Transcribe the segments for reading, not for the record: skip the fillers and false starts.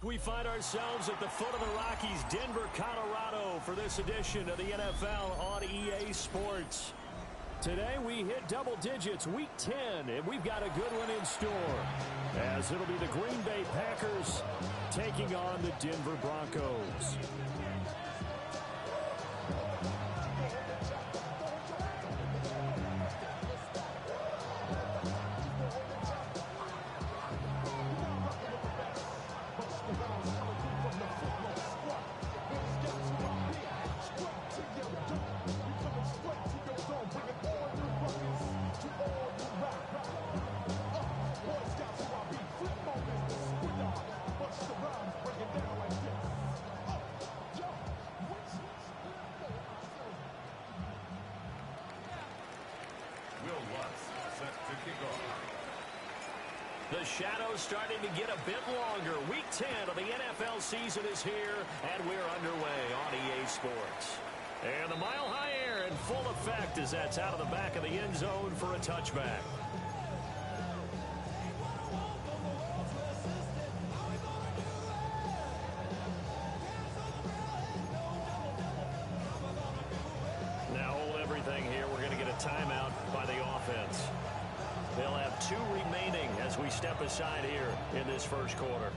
We find ourselves at the foot of the Rockies, Denver, Colorado, for this edition of the NFL on EA Sports. Today we hit double digits, Week 10, and we've got a good one in store, as it'll be the Green Bay Packers taking on the Denver Broncos. The shadow's starting to get a bit longer. Week 10 of the NFL season is here, and we're underway on EA Sports. And the mile-high air in full effect as that's out of the back of the end zone for a touchback. Now hold everything here. We're going to get a timeout by the offense. They'll have 2 remaining as we step aside here in this first quarter.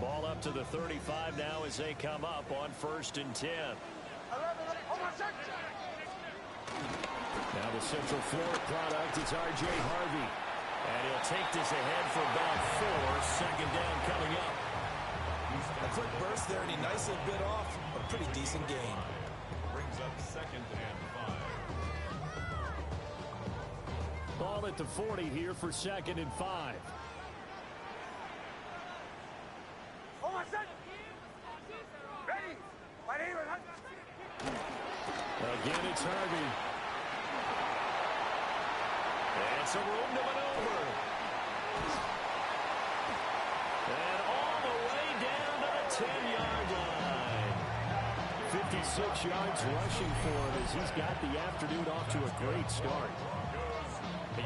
Ball up to the 35 now as they come up on 1st and 10. Now the Central Florida product is R.J. Harvey. And he'll take this ahead for about 4. Second down coming up. A quick burst there, and he nicely bit off a pretty decent gain. Brings up 2nd and 5. Ball at the 40 here for 2nd and 5. Again, it's Harvey. And some room to maneuver. And all the way down to the 10-yard line. 56 yards rushing for him as he's got the afternoon off to a great start.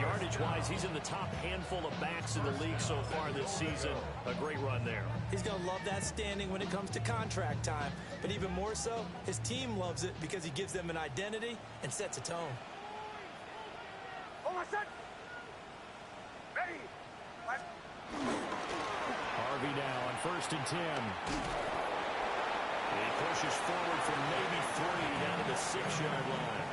Yardage-wise, he's in the top handful of backs in the league so far this season. A great run there. He's going to love that standing when it comes to contract time. But even more so, his team loves it because he gives them an identity and sets a tone. Harvey now on 1st and 10. He pushes forward from maybe 3 down to the 6-yard line.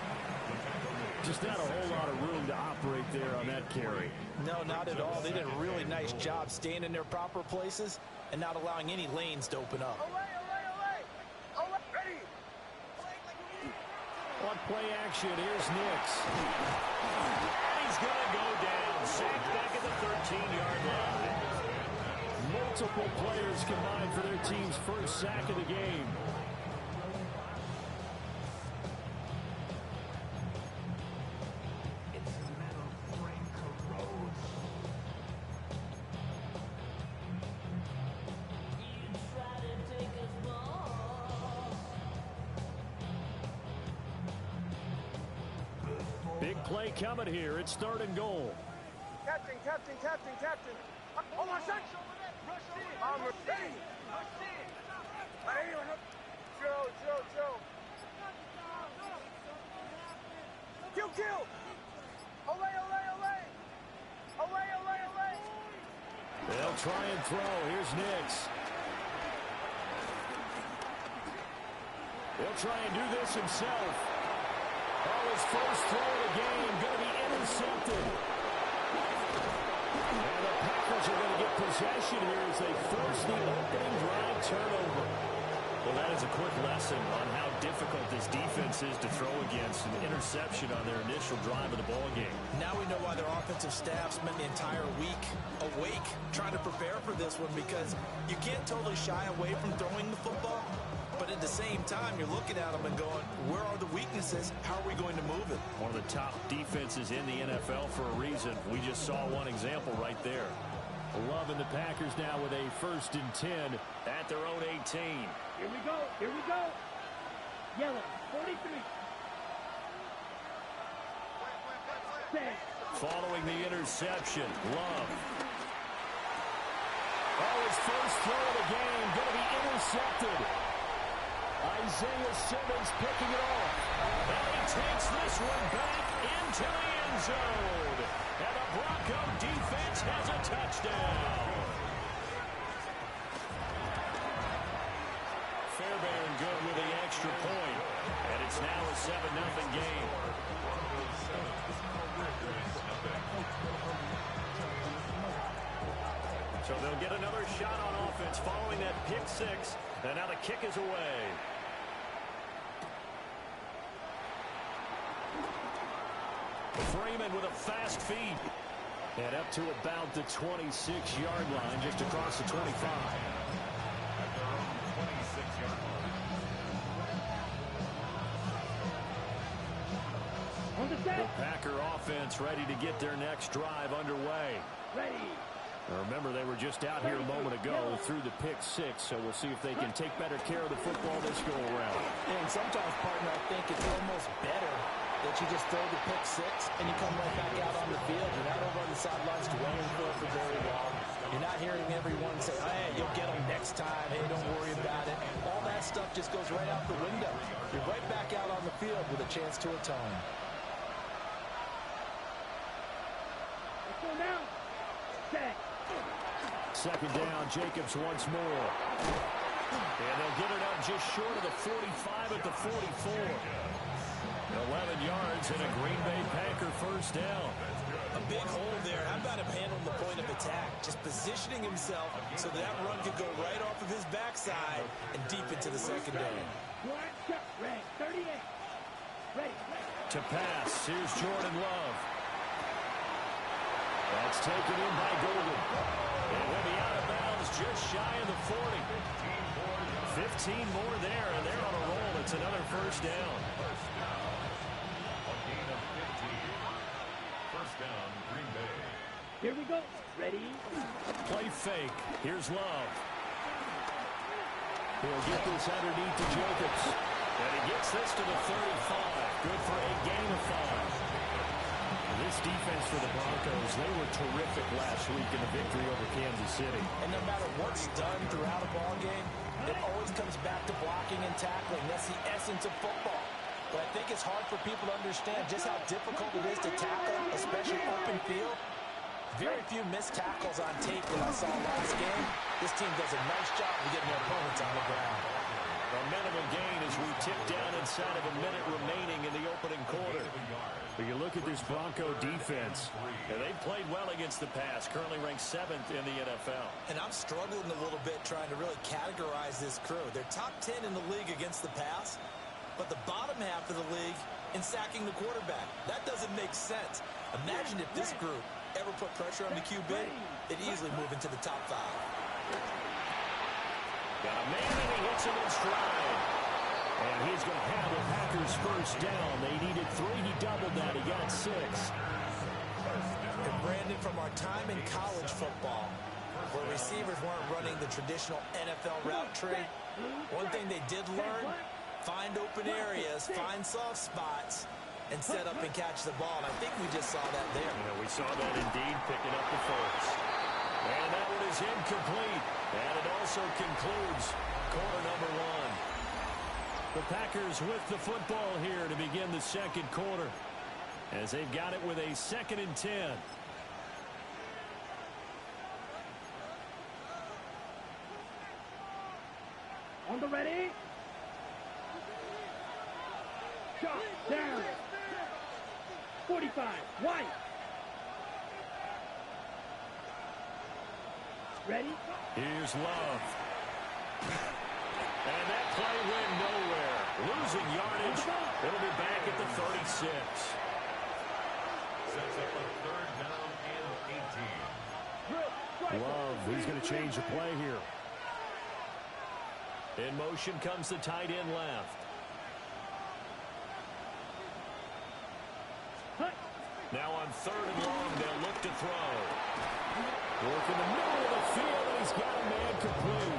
Just not a whole lot of room to operate there on that carry. No, not at all. They did a really nice job staying in their proper places and not allowing any lanes to open up. On play action, here's Nix. He's going to go down. Sacked back at the 13-yard line. Multiple players combined for their team's first sack of the game. Big play coming here. It's 3rd and goal. Captain. Oh, my son. I'm ready. Joe. Kill. Olay. They'll try and throw. Here's Nix. He'll try and do this himself. His first throw of the game going to be intercepted. And the Packers are going to get possession here as they force the opening drive turnover. Well, that is a quick lesson on how difficult this defense is to throw against. An interception on their initial drive of the ballgame. Now we know why their offensive staff spent the entire week awake trying to prepare for this one, because you can't totally shy away from throwing the football. But at the same time, you're looking at them and going, where are the weaknesses? How are we going to move it? One of the top defenses in the NFL for a reason. We just saw one example right there. Loving the Packers now with a 1st and 10 at their own 18. Here we go. Here we go. Yellow, 43. Following the interception, Love. Oh, his first throw of the game going to be intercepted. Isaiah Simmons picking it off. And he takes this one back into the end zone. And the Bronco defense has a touchdown. Fairbairn good with the extra point. And it's now a 7-0 game. So they'll get another shot on offense following that pick 6. And now the kick is away. Freeman with a fast feed. And up to about the 26-yard line, just across the 25. At their own 26-yard line. The Packer offense ready to get their next drive underway. Ready. Remember, they were just out here a moment ago through the pick 6, so we'll see if they can take better care of the football this go-around. And sometimes, partner, I think it's almost better that you just throw the pick 6 and you come right back out on the field. You're not over on the sidelines dwelling for very long. You're not hearing everyone say, hey, you'll get them next time. Hey, don't worry about it. All that stuff just goes right out the window. You're right back out on the field with a chance to atone. Let's go now. Set. 2nd down, Jacobs once more. And they'll get it up just short of the 45 at the 44. 11 yards and a Green Bay Packer 1st down. A big hole there. How about him handling the point of attack? Just positioning himself so that run could go right off of his backside and deep into the secondary. Ready. 38. Ready. To pass, here's Jordan Love. That's taken in by Golden. And will be out of bounds just shy of the 40. 15 more there, and they're on a roll. It's another 1st down. A gain of 15. 1st down, Green Bay. Here we go. Ready. Play fake. Here's Love. He'll get this underneath to Jacobs. And he gets this to the 35. Good for a gain of 5. This defense for the Broncos, they were terrific last week in the victory over Kansas City. And no matter what's done throughout a ball game, it always comes back to blocking and tackling. That's the essence of football. But I think it's hard for people to understand just how difficult it is to tackle, especially open field. Very few missed tackles on tape that I saw last game. This team does a nice job of getting their opponents on the ground. Momentum gain as we tip down inside of a minute remaining in the opening quarter. But you look at this Bronco defense, and they've played well against the pass, currently ranked 7th in the NFL. And I'm struggling a little bit trying to really categorize this crew. They're top 10 in the league against the pass, but the bottom half of the league in sacking the quarterback. That doesn't make sense. Imagine if this group ever put pressure on the QB, it'd easily move into the top 5. Got a man, and he hits him in stride. And he's going to have the Packers 1st down. They needed 3. He doubled that. He got 6. And Brandon, from our time in college football, where receivers weren't running the traditional NFL route tree, one thing they did learn, find open areas, find soft spots, and set up and catch the ball. And I think we just saw that there. Yeah, we saw that indeed, picking up the 1st. And that one is incomplete. And it also concludes quarter number 1. The Packers with the football here to begin the 2nd quarter, as they've got it with a 2nd and 10. On the ready. Shot down. 45. White. Ready. Here's Love. And that play went nowhere. Losing yardage. It'll be back at the 36. Sets up a 3rd down and 18. Love, he's going to change the play here. In motion comes the tight end left. Now on 3rd and long, they'll look to throw. Work in the middle of the field, and he's got a man complete.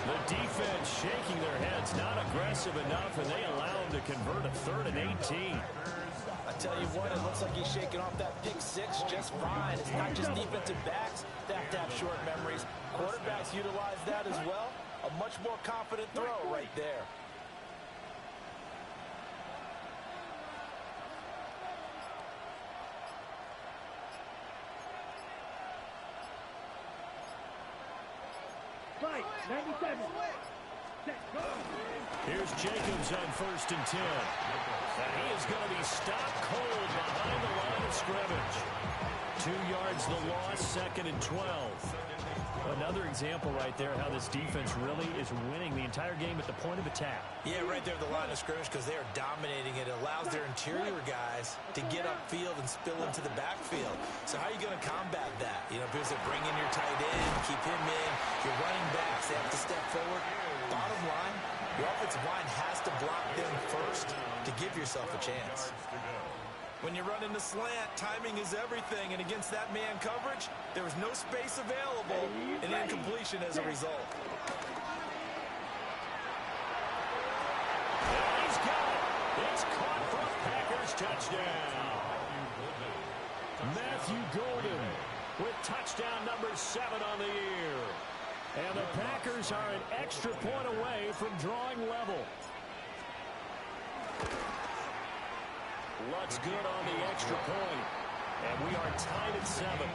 The defense shaking their heads, not aggressive enough, and they allow him to convert a 3rd and 18. I tell you what, it looks like he's shaking off that pick six just fine. It's not just defensive backs that have to have short memories. Quarterbacks utilize that as well. A much more confident throw right there. Right, 97. Set, go. Here's Jacobs on 1st and 10. And he is going to be stopped cold behind the line of scrimmage. 2 yards the loss, 2nd and 12. Another example right there how this defense really is winning the entire game at the point of attack. Yeah, right there at the line of scrimmage because they are dominating it. It allows their interior guys to get upfield and spill into the backfield. So how are you going to combat that? You know, because they bring in your tight end, keep him in. Your running backs, they have to step forward. Bottom line, your offensive line has to block them first to give yourself a chance. When you run in the slant, timing is everything, and against that man coverage, there was no space available, and incompletion as a result. And he's got it. It's caught for a Packers touchdown. Matthew Golden with touchdown number 7 on the year. And the Packers are an extra point away from drawing level. Looks good on the extra point. And we are tied at 7.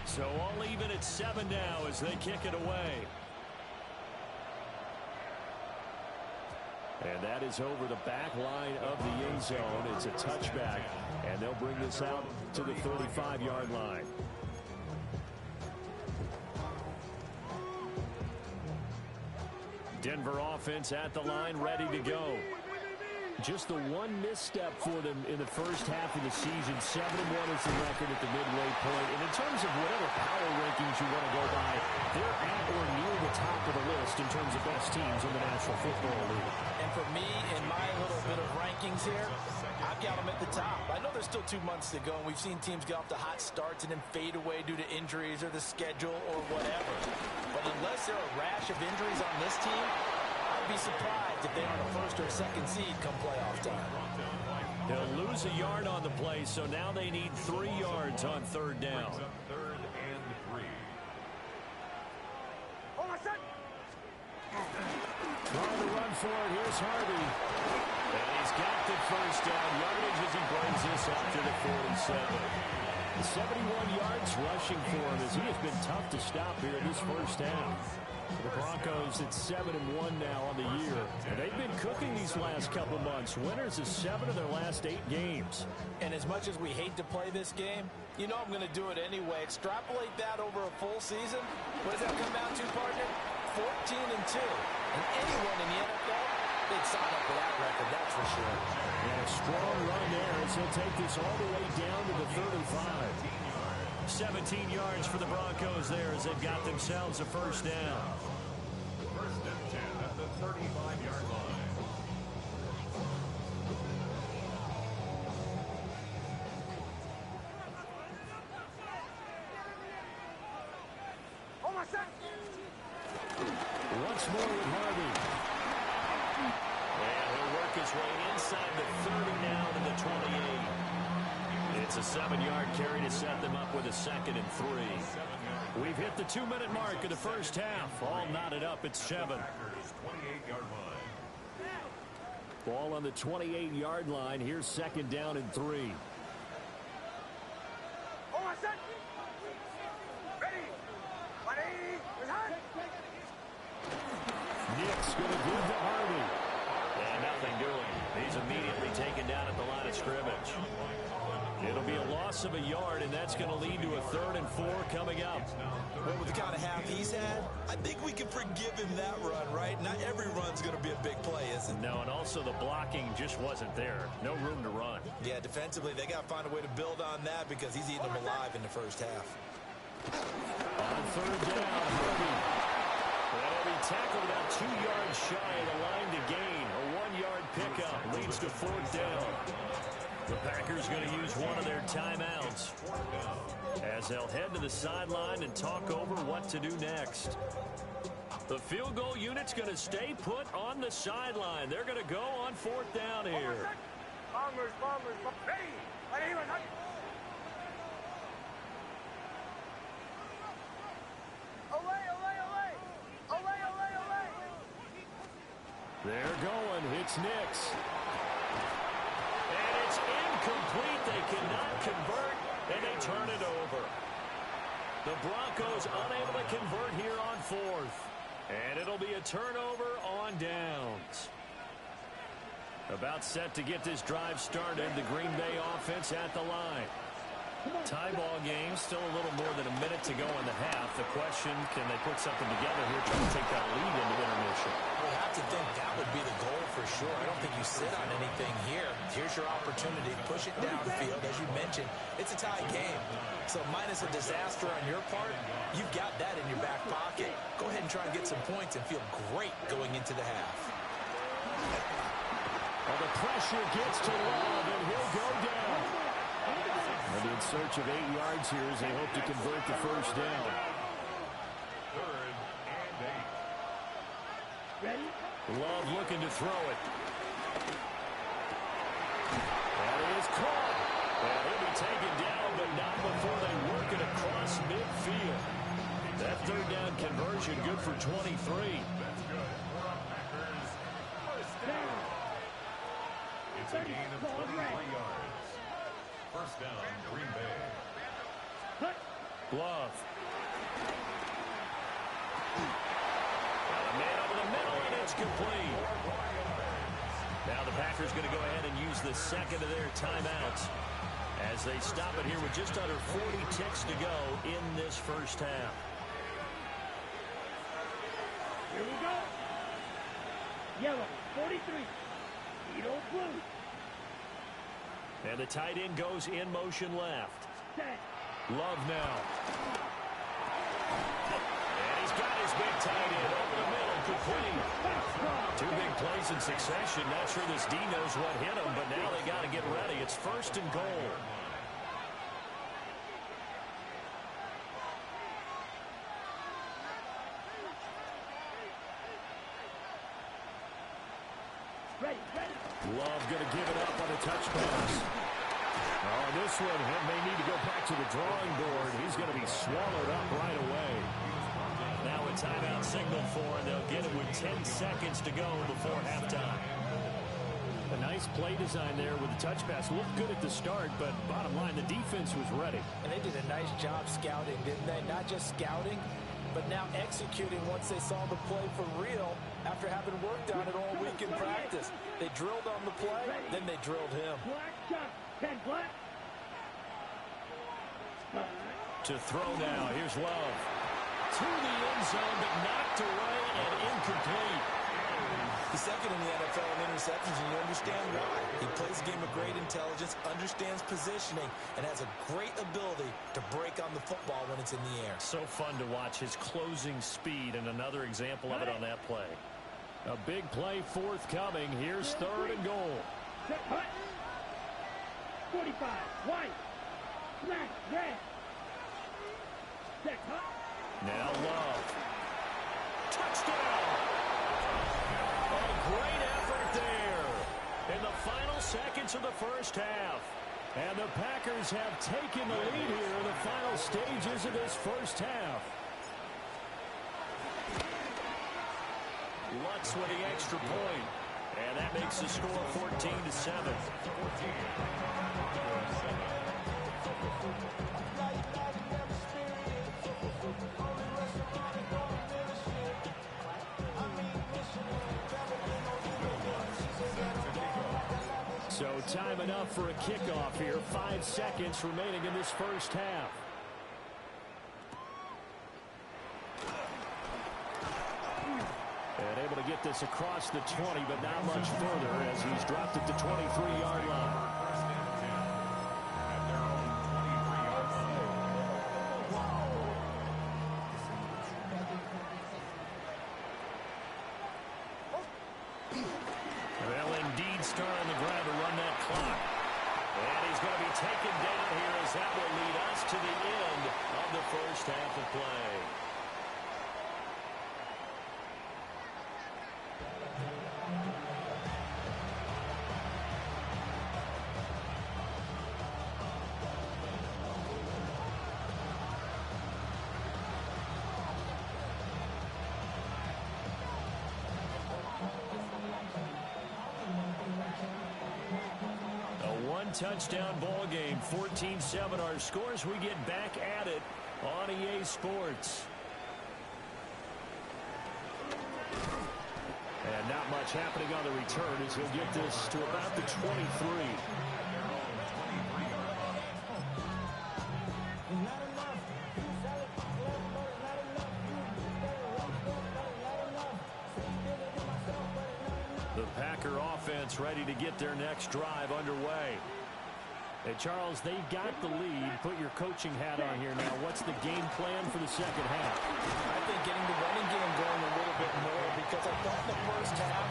So all even at 7 now as they kick it away. And that is over the back line of the end zone. It's a touchback, and they'll bring this out to the 35-yard line. Denver offense at the line, ready to go. Just the one misstep for them in the first half of the season. 7-1 is the record at the midway point. And in terms of whatever power rankings you want to go by, they're at or near the top of the list in terms of best teams in the National Football League. And for me, in my little bit of rankings here, I've got them at the top. I know there's still 2 months to go, and we've seen teams get off to hot starts and then fade away due to injuries or the schedule or whatever. But unless there are a rash of injuries on this team, I'd be surprised if they aren't a 1st or 2nd seed come playoff time. They'll lose a yard on the play, so now they need 3 yards on 3rd down. 3rd and 3. Hold on, set. Trying to run for it. Here's Harvey. And he's got the 1st down yardage as he brings this up to the 47. 71 yards rushing for him as he has been tough to stop here in this 1st half. The Broncos at 7-1 now on the year. And they've been cooking these last couple months. Winners of 7 of their last 8 games. And as much as we hate to play this game, you know I'm going to do it anyway. Extrapolate that over a full season. What does that come out to, partner? 14-2. And anyone in the NFL, they'd sign up for that record, that's for sure. And a strong run there as he'll take this all the way down to the 35. 17 yards for the Broncos there as they've got themselves a 1st down. 1st and 10 at the 35-yard line. Hold on, set. Once more with Harvey. And he'll work his way inside the 30 now to the 28. It's a 7-yard carry to set them up with a 2nd and 3. We've hit the 2-minute mark of the 1st half. All knotted up at 7. 28-yard line. Ball on the 28-yard line. Here's 2nd down and 3. Hold on, set. Ready. Ready. Behind. Nick's going to give to Harvey. And nothing doing. He's immediately taken down at the line of scrimmage. It'll be a loss of a yard, and that's going to lead to a 3rd and 4 coming up. Well, with the kind of half he's had, I think we can forgive him that run, right? Not every run's going to be a big play, is it? No, and also the blocking just wasn't there. No room to run. Yeah, defensively, they got to find a way to build on that because he's eating them alive in the 1st half. On third down, Herbie. Well, he tackled about 2 yards shy of the line to gain. A 1-yard pickup leads to fourth down. The Packers going to use one of their timeouts as they'll head to the sideline and talk over what to do next. The field goal unit's going to stay put on the sideline. They're going to go on fourth down here. Bombers, ready! Ready, ready! They're going. It's Nix. And it's incomplete. They cannot convert, and they turn it over. The Broncos unable to convert here on fourth. And it'll be a turnover on downs. About set to get this drive started. The Green Bay offense at the line. Tie ball game, still a little more than a minute to go in the half. The question, can they put something together here, trying to take that lead into intermission? We have to think that would be the goal for sure. I don't think you sit on anything here. Here's your opportunity. Push it downfield. As you mentioned, it's a tie game. So minus a disaster on your part, you've got that in your back pocket. Go ahead and try and get some points and feel great going into the half. Well, the pressure gets to Love, and he'll go down. And in search of 8 yards here as they hope to convert the first down. Third and 8. Ready? Love looking to throw it. That is caught. Well, he'll be taken down, but not before they work it across midfield. That third down conversion good for 23. That's good. For our Packers, first down. It's a gain of 23 yards. First down, Green Bay. Love. Got a man over the middle, and it's complete. Now the Packers going to go ahead and use the second of their timeouts as they stop it here with just under 40 ticks to go in this first half. Here we go. Yellow, 43. Edo blue. And the tight end goes in motion left. Set. Love now. And he's got his big tight end over the middle, complete. 2 big plays in succession. Not sure this D knows what hit him, but now they got to get ready. It's first and goal. Ready. Love going to give it up on a touch pass. Oh, this one may need to go back to the drawing board. He's going to be swallowed up right away. Now a timeout signal for, and they'll get it with 10 seconds to go before halftime. A nice play design there with the touch pass. Looked good at the start, but bottom line, the defense was ready. And they did a nice job scouting, didn't they? Not just scouting, but now executing once they saw the play for real after having worked on it all week in practice. They drilled on the play, then they drilled him. Black shot. 10 black. To throw now, here's Love. To the end zone, but knocked away and incomplete. He's second in the NFL in interceptions, and you understand why. He plays a game of great intelligence, understands positioning, and has a great ability to break on the football when it's in the air. So fun to watch his closing speed, and another example of it on that play. A big play forthcoming. Here's third and goal. Set hut. 45. White. Black. Red. Set hut. Now Love. Touchdown! A great effort there in the final seconds of the first half. And the Packers have taken the lead here in the final stages of this first half. Lutz with the extra point. And that makes the score 14-7. So time enough for a kickoff here. 5 seconds remaining in this first half. And able to get this across the 20, but not much further as he's dropped it to 23-yard line. start on the ground to run that clock. And he's going to be taken down here as that will lead us to the end of the first half of play. Touchdown ball game, 14-7 our scores. We get back at it on EA Sports. And not much happening on the return as he'll get this to about the 23. The Packer offense ready to get their next drive underway. Hey, Charles, they've got the lead. Put your coaching hat on here now. What's the game plan for the second half? I think getting the running game going a little bit more, because I thought in the first half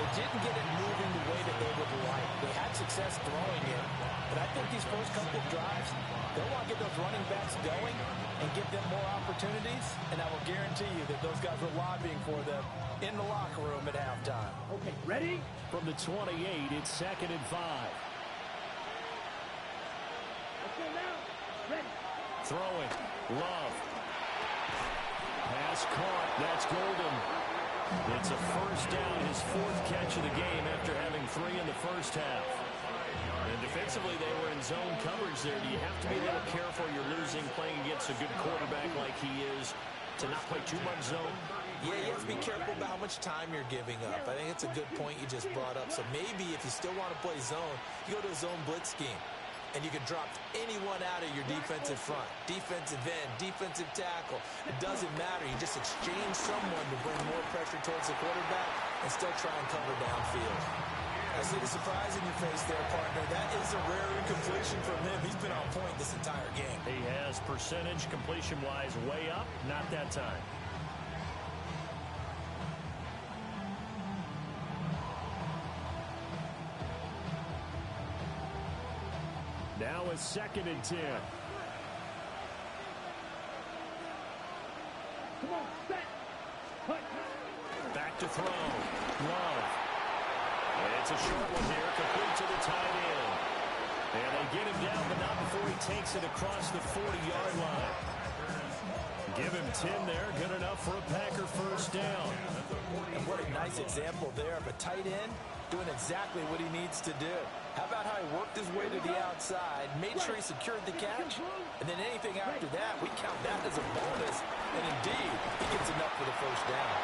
they didn't get it moving the way that they would like. They had success throwing it, but I think these first couple of drives, they'll want to get those running backs going and give them more opportunities, and I will guarantee you that those guys were lobbying for them in the locker room at halftime. Okay, ready? From the 28, it's 2nd and 5. Ready. Throwing. Love. Pass caught. That's Golden. It's a first down, his 4th catch of the game after having 3 in the first half. And defensively, they were in zone coverage there. Do you have to be a little careful? You're losing, playing against a good quarterback like he is, to not play too much zone? Yeah, you have to be careful about how much time you're giving up. I think it's a good point you just brought up. So maybe if you still want to play zone, you go to a zone blitz scheme. And you can drop anyone out of your defensive front, defensive end, defensive tackle. It doesn't matter. You just exchange someone to bring more pressure towards the quarterback and still try and cover downfield. I see the surprise in your face there, partner. That is a rare incompletion from him. He's been on point this entire game. He has percentage completion-wise way up. Not that time. Now a 2nd and 10. Come on, set. Put. Back to throw. Love. It's a short one here, complete to the tight end. And they get him down, but not before he takes it across the 40-yard line. Give him 10 there, good enough for a Packer first down. And what a nice example there of a tight end doing exactly what he needs to do. How about how he worked his way to the outside, made sure he secured the catch, and then anything after that, we count that as a bonus. And indeed, he gets enough for the first down.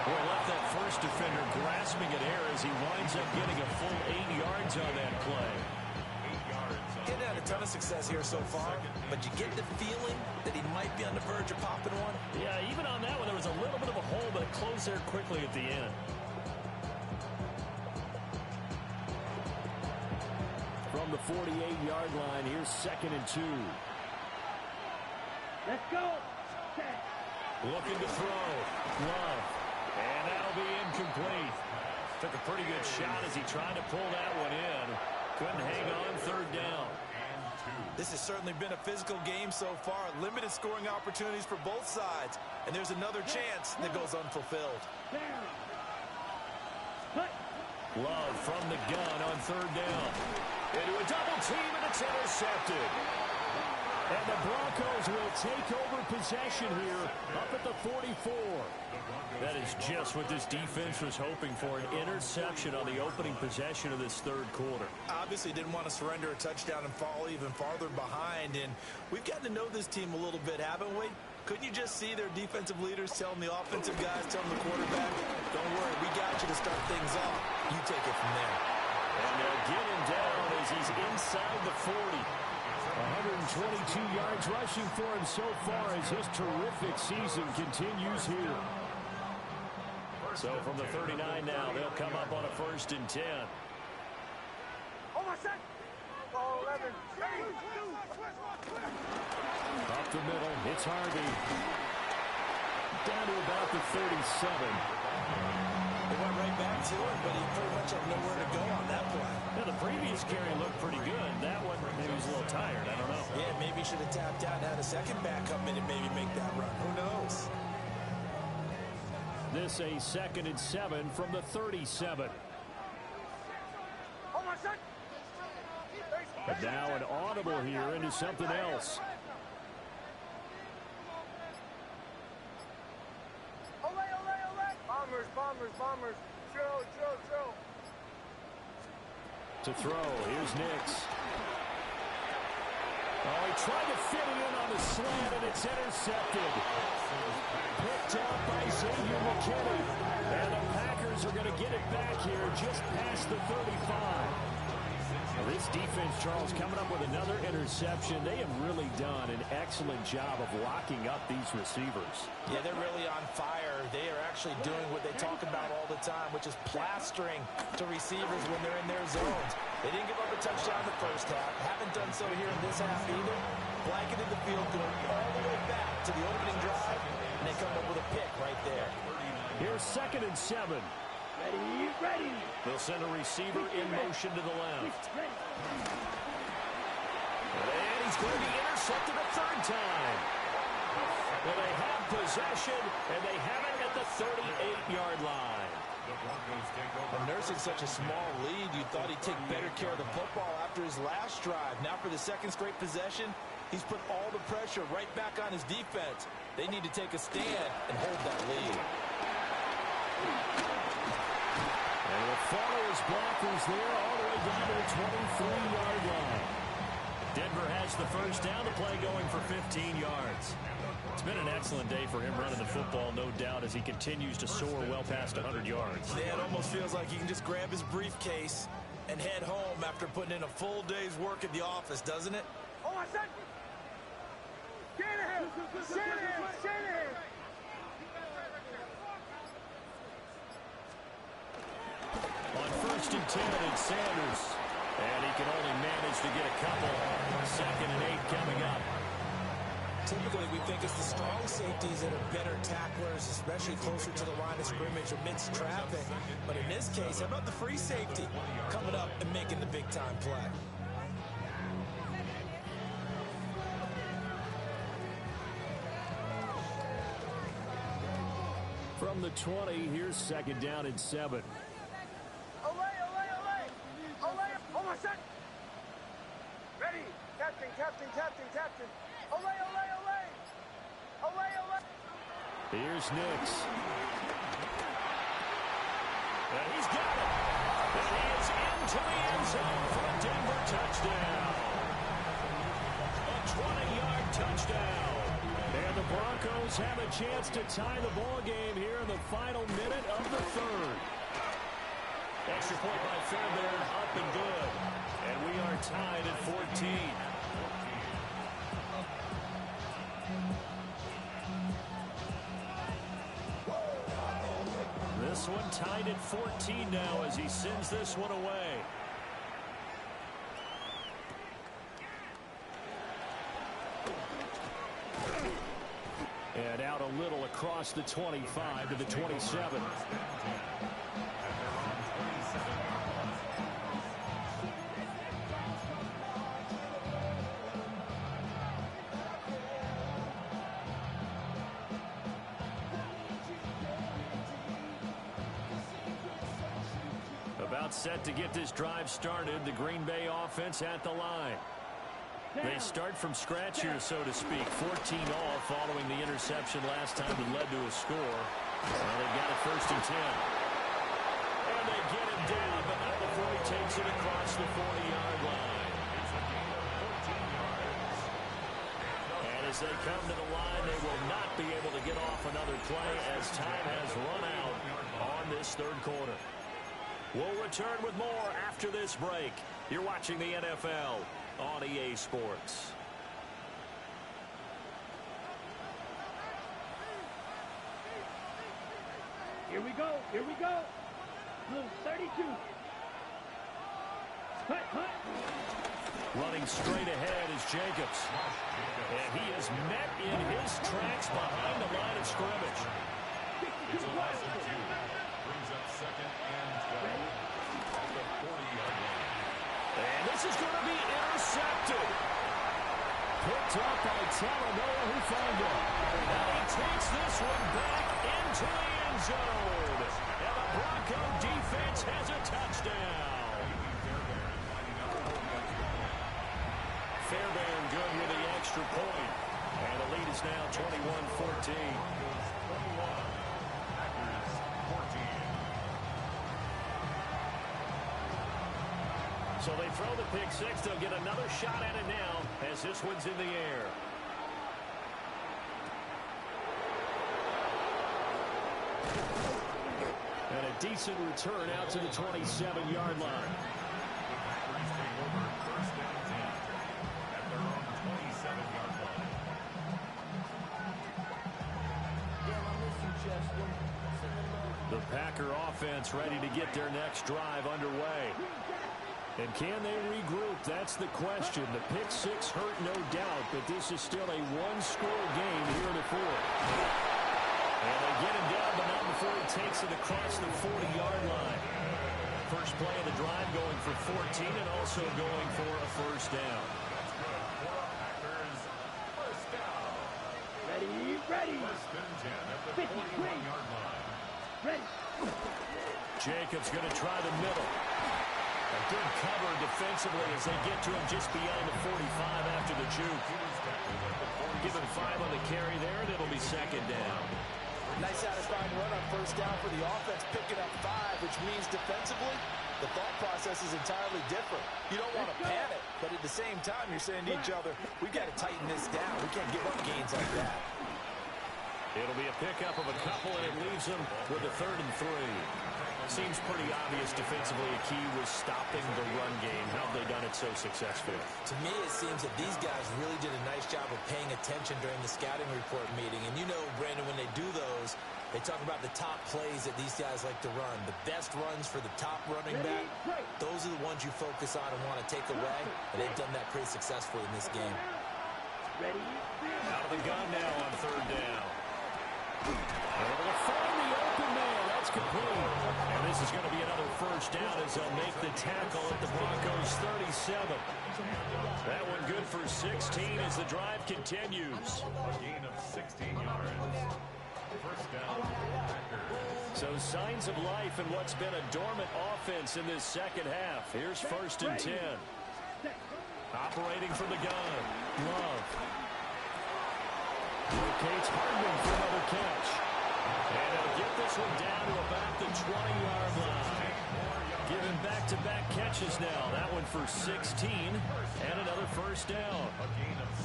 Well, left that first defender grasping at air as he winds up getting a full 8 yards on that play. Getting had a ton of success here so far, but you get the feeling that he might be on the verge of popping one. Yeah, even on that one, there was a little bit of a hole, but it closed there quickly at the end. From the 48-yard line, here's 2nd and 2. Let's go. Set. Looking to throw. Love. And that'll be incomplete. Took a pretty good shot as he tried to pull that one in. Couldn't hang on, 3rd down. This has certainly been a physical game so far. Limited scoring opportunities for both sides. And there's another chance that goes unfulfilled. Down. Put. Love from the gun on 3rd down. Into a double team, and it's intercepted. And the Broncos will take over possession here up at the 44. That is just what this defense was hoping for, an interception on the opening possession of this 3rd quarter. Obviously didn't want to surrender a touchdown and fall even farther behind. And we've gotten to know this team a little bit, haven't we? Couldn't you just see their defensive leaders telling the offensive guys, telling the quarterback, don't worry, we got you to start things off. You take it from there. And they'll get him down as he's inside the 40. 122 yards rushing for him so far as his terrific season continues here. So from the 39 now, they'll come up on a 1st and 10. Almost set. Ball 11. Up the middle, it's Harvey. Down to about the 37. They went right back to him, but he pretty much had nowhere to go on that play. Yeah, the previous carry looked pretty good. That one, maybe he was a little tired. I don't know. Yeah, maybe he should have tapped out and had a second back come in and maybe make that run. Who knows? This a 2nd and 7 from the 37. But now an audible here into something else. Bombers. Drill. To throw, here's Nix. Oh, he tried to fit it in on the slant, and it's intercepted. Picked up by Xavier McKinney. And the Packers are going to get it back here just past the 35. This defense, Charles, coming up with another interception. They have really done an excellent job of locking up these receivers. Yeah, they're really on fire. They are actually doing what they talk about all the time, which is plastering to receivers when they're in their zones. They didn't give up a touchdown in the first half. Haven't done so here in this half either. Blanketed the field, going all the way back to the opening drive, and they come up with a pick right there. Here's 2nd and 7. Ready. They'll send a receiver in motion to the left. And he's going to be intercepted a 3rd time. Well, they have possession, and they have it at the 38-yard line. And nursing such a small lead, you thought he'd take better care of the football after his last drive. Now for the 2nd straight possession, he's put all the pressure right back on his defense. They need to take a stand and hold that lead. And will follow his blockers there all the way down to the 23-yard line. Denver has the first down. The play going for 15 yards. It's been an excellent day for him running the football, no doubt, as he continues to soar well past 100 yards. Yeah, it almost feels like he can just grab his briefcase and head home after putting in a full day's work at the office, doesn't it? Oh, my son! Shanahan! On 1st and 10, it's Sanders. And he can only manage to get a couple. 2nd and 8 coming up. Typically, we think it's the strong safeties that are better tacklers, especially closer to the line of scrimmage amidst traffic. But in this case, how about the free safety coming up and making the big-time play? From the 20, here's 2nd down and 7. Olay! Oh, my son! Ready! Captain! Olay! Here's Nix. And he's got it. And he is into the end zone for a Denver touchdown. A 20-yard touchdown. And the Broncos have a chance to tie the ball game here in the final minute of the 3rd. Extra point by Fairbairn, up and good. And we are tied at 14. This one tied at 14 now as he sends this one away. And out a little across the 25 to the 27. About set to get this drive started. The Green Bay offense at the line. They start from scratch here, so to speak. 14-all following the interception last time that led to a score. Well, they've got it 1st and 10. And they get him down, but not before he takes it across the 40-yard line. And as they come to the line, they will not be able to get off another play as time has run out on this 3rd quarter. We'll return with more after this break. You're watching the NFL on EA Sports. Here we go. Move 32. Cut. Running straight ahead is Jacobs. And he is met in his tracks behind the line of scrimmage. It's a loss of 2. Brings up second and 12 at the 40-yard line. And this is going to be intercepted. Picked up by Talanoa Hufanga. Now he takes this one back into the end zone. And the Bronco defense has a touchdown. Fairbairn good with the extra point. And the lead is now 21-14. Packers 14. So they throw the pick six. They'll get another shot at it now as this one's in the air. And a decent return out to the 27-yard line. Packers take over first and 10 at their own 27-yard line. The Packer offense ready to get their next drive underway. And can they regroup? That's the question. The pick six hurt, no doubt, but this is still a one-score game here in the fourth. And they get him down, but not before he takes it across the 40-yard line. First play of the drive going for 14 and also going for a first down. That's good for Packers. First down. Ready, ready. First and 10 at the 53. 41-yard line. Ready. Jacobs going to try the middle. A good cover defensively as they get to him just beyond the 45 after the juke. Give him 5 on the carry there, and it'll be second down. Nice satisfying run on first down for the offense, picking up 5, which means defensively, the thought process is entirely different. You don't want to panic, but at the same time, you're saying to each other, we've got to tighten this down. We can't give up gains like that. It'll be a pickup of a couple, and it leaves them with a 3rd and 3. Seems pretty obvious defensively a key was stopping the run game. How have they done it so successfully? To me, it seems that these guys really did a nice job of paying attention during the scouting report meeting. And you know, Brandon, when they do those, they talk about the top plays that these guys like to run. The best runs for the top running back, those are the ones you focus on and want to take away. And they've done that pretty successfully in this game. Ready. Out of the gun now on 3rd down. Able to find the open man. That's complete. And this is going to be another first down as they'll make the tackle at the Broncos 37. That one good for 16 as the drive continues. A gain of 16 yards. First down, Packers. So signs of life in what's been a dormant offense in this second half. Here's 1st and 10. Operating from the gun. Love. Locates Hardman for another catch. And he'll get this one down to about the 20-yard line. Giving back-to-back catches now. That one for 16 and another first down.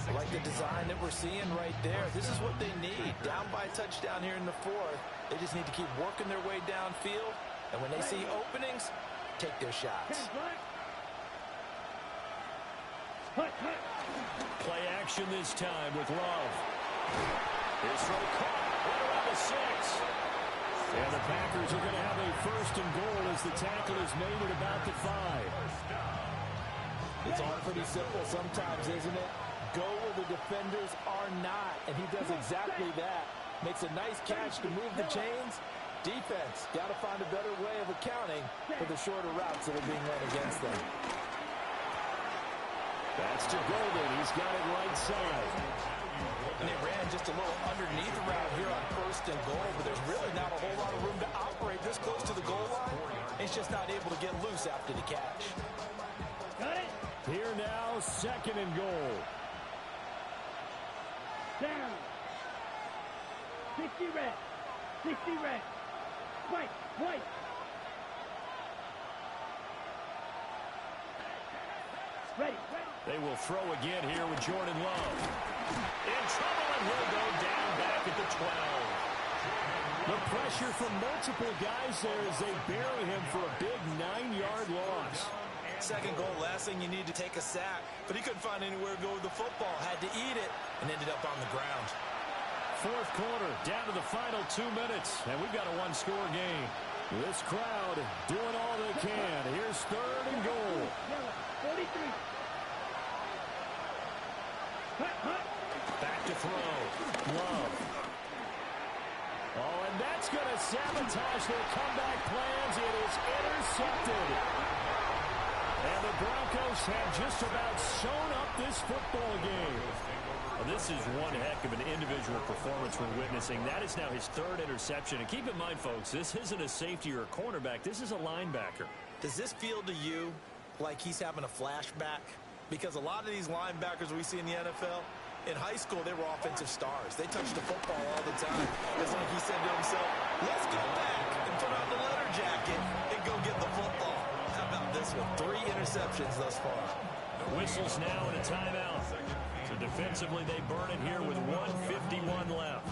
I like the design that we're seeing right there. This is what they need. Down by a touchdown here in the 4th. They just need to keep working their way downfield. And when they see openings, take their shots. Play action this time with Love. His throw caught right around the 6. And the Packers are going to have a 1st and goal as the tackle is made at about the 5. It's all pretty simple sometimes, isn't it? Go where the defenders are not, and he does exactly that. Makes a nice catch to move the chains. Defense, got to find a better way of accounting for the shorter routes that are being run against them. That's to Golden. He's got it right side. And they ran just a little underneath the route here on 1st and goal, but there's really not a whole lot of room to operate this close to the goal line. He's just not able to get loose after the catch. Got it. Here now, 2nd and goal. Down. 60 red. 60 red. White. White. Ready. They will throw again here with Jordan Love. In trouble, and he'll go down back at the 12. The pressure from multiple guys there as they bury him for a big 9-yard loss. 2nd goal, last thing you need to take a sack, but he couldn't find anywhere to go with the football. Had to eat it and ended up on the ground. 4th quarter, down to the final 2 minutes, and we've got a one-score game. This crowd doing all they can. Here's 3rd and goal. 43. Back to throw. Love. Oh, and that's going to sabotage their comeback plans. It is intercepted. And the Broncos have just about sewn up this football game. Well, this is one heck of an individual performance we're witnessing. That is now his third interception. And keep in mind, folks, this isn't a safety or a cornerback. This is a linebacker. Does this feel to you like he's having a flashback? Because a lot of these linebackers we see in the NFL, in high school, they were offensive stars. They touched the football all the time. It's like he said to himself, let's go back and put on the leather jacket and go get the football. How about this one? 3 interceptions thus far. Whistles now and a timeout. So defensively, they burn it here with 1:51 left.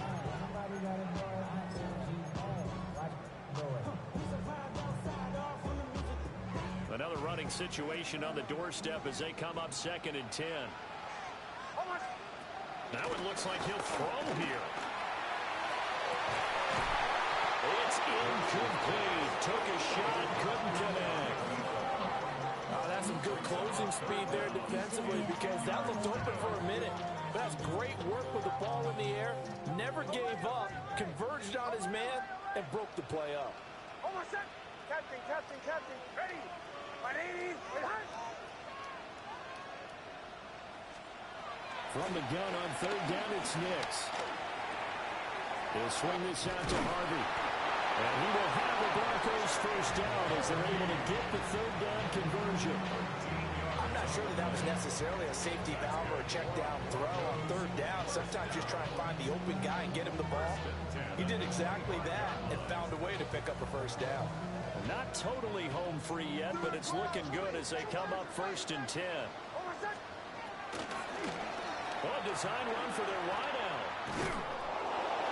Another running situation on the doorstep as they come up 2nd and 10. That one looks like he'll throw here. It's incomplete. Took a shot, couldn't connect. That's some good closing speed there defensively because that looked open for a minute. But that's great work with the ball in the air. Never gave up, converged on his man, and broke the play up. Almost set. Captain, captain, captain. Ready. My ladies. From the gun on 3rd down, it's Nix. He'll swing this out to Harvey. And he will have the Broncos first down as they're able to get the 3rd down conversion. I'm not sure that was necessarily a safety valve or a check down throw on 3rd down. Sometimes just try and find the open guy and get him the ball. He did exactly that and found a way to pick up a first down. Not totally home free yet, but it's looking good as they come up 1st and 10. Well, design run for their wideout.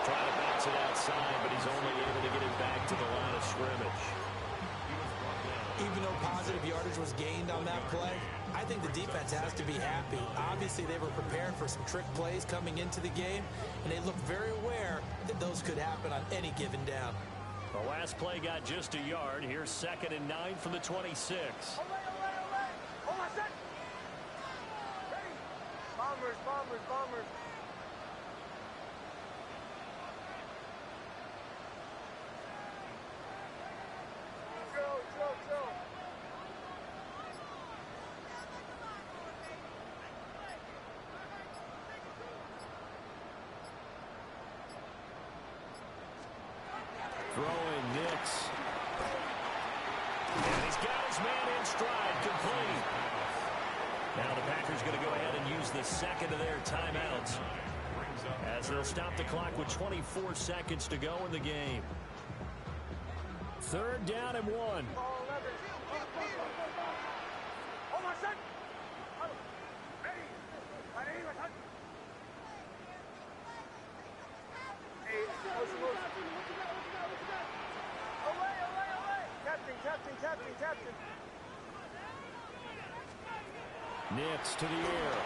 Trying to bounce it outside, but he's only able to get it back to the line of scrimmage. Even though positive yardage was gained on that play, I think the defense has to be happy. Obviously, they were prepared for some trick plays coming into the game, and they looked very aware that those could happen on any given down. The last play got just a yard. Here's 2nd and 9 from the 26. Bombers, bombers, bombers. Go. Throwing Nix. And he's got his man in stride, complete. Now the Packers going to go ahead and use the 2nd of their timeouts as they'll stop the clock with 24 seconds to go in the game. 3rd down and 1. Captain. Nix to the air.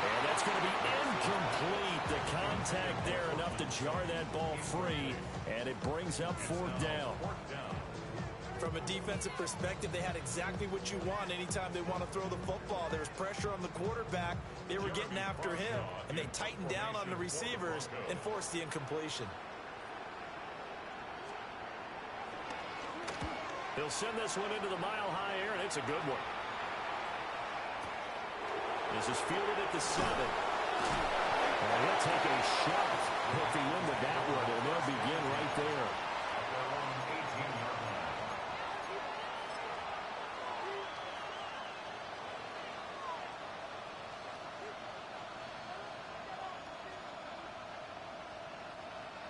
And that's going to be incomplete. The contact there enough to jar that ball free, and it brings up 4th down. From a defensive perspective, they had exactly what you want anytime they want to throw the football. There was pressure on the quarterback. They were getting after him, and they tightened down on the receivers and forced the incompletion. He'll send this one into the mile-high air, and it's a good one. This is fielded at the 7. And he'll take a shot at the end of that one, and they'll begin right there.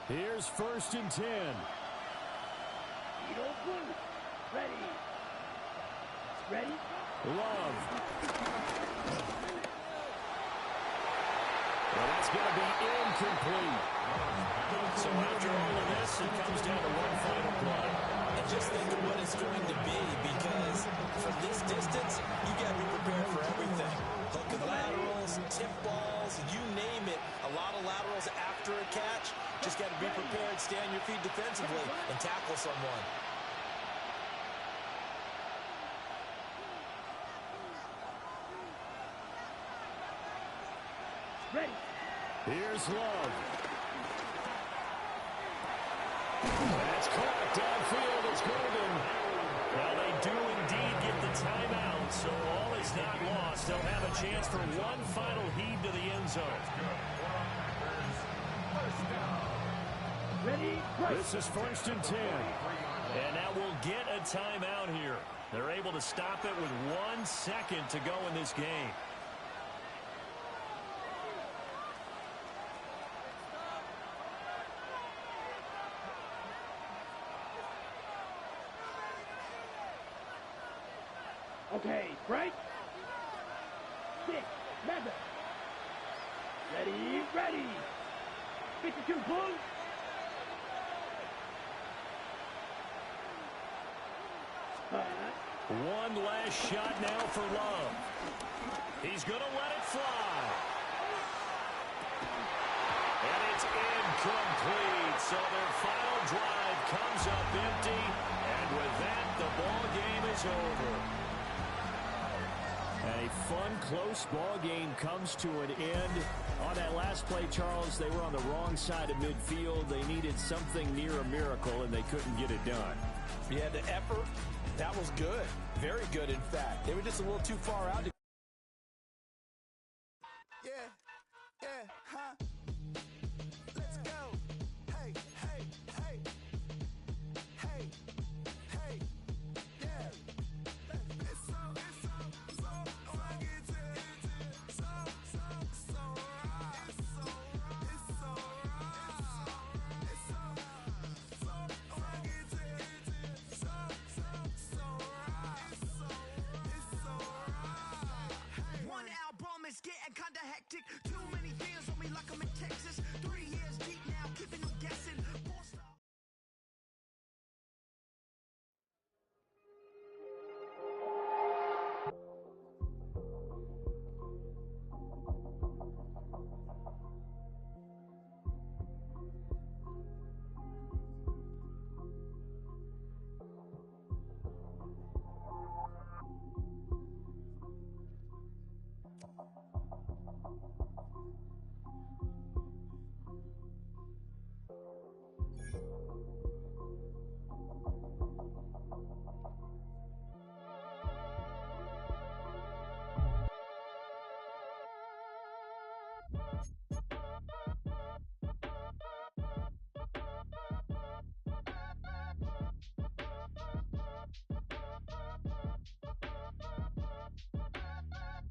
Here's 1st and 10. Ready? Love. Well, that's going to be incomplete. So after all of this, it comes down to one final play. And just think of what it's going to be, because from this distance, you got to be prepared for everything. Hook and laterals, tip balls, you name it. A lot of laterals after a catch. Just got to be prepared, stay on your feet defensively, and tackle someone. Ready. Here's Love. That's caught downfield. It's golden. Now they do indeed get the timeout, so all is not lost. They'll have a chance for one final heave to the end zone. Ready, break. This is 1st and 10. And now we'll get a timeout here. They're able to stop it with 1 second to go in this game. Okay, break. 6, method. Ready. 52, pull. One last shot now for Love. He's going to let it fly. And it's incomplete. So their final drive comes up empty. And with that, the ball game is over. A fun, close ball game comes to an end. On that last play, Charles, they were on the wrong side of midfield. They needed something near a miracle, and they couldn't get it done. Yeah, the effort, that was good. Very good, in fact. They were just a little too far out. Let's go. Hey. Yeah. It's so One album is getting kinda hectic. Too many things on me like I'm in Texas. 3 years deep now, keeping them guessing.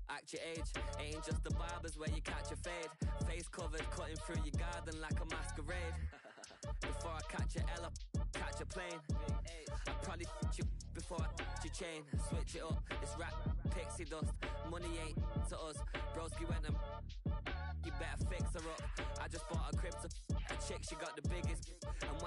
Act your age, ain't just the barbers where you catch a fade. Face covered, cutting through your garden like a masquerade. Before I catch a L up, catch a plane. I probably you before I your chain. Switch it up, it's rap, pixie dust. Money ain't to us. Broski went and you better fix her up. I just bought a crib to a chick, she got the biggest. And when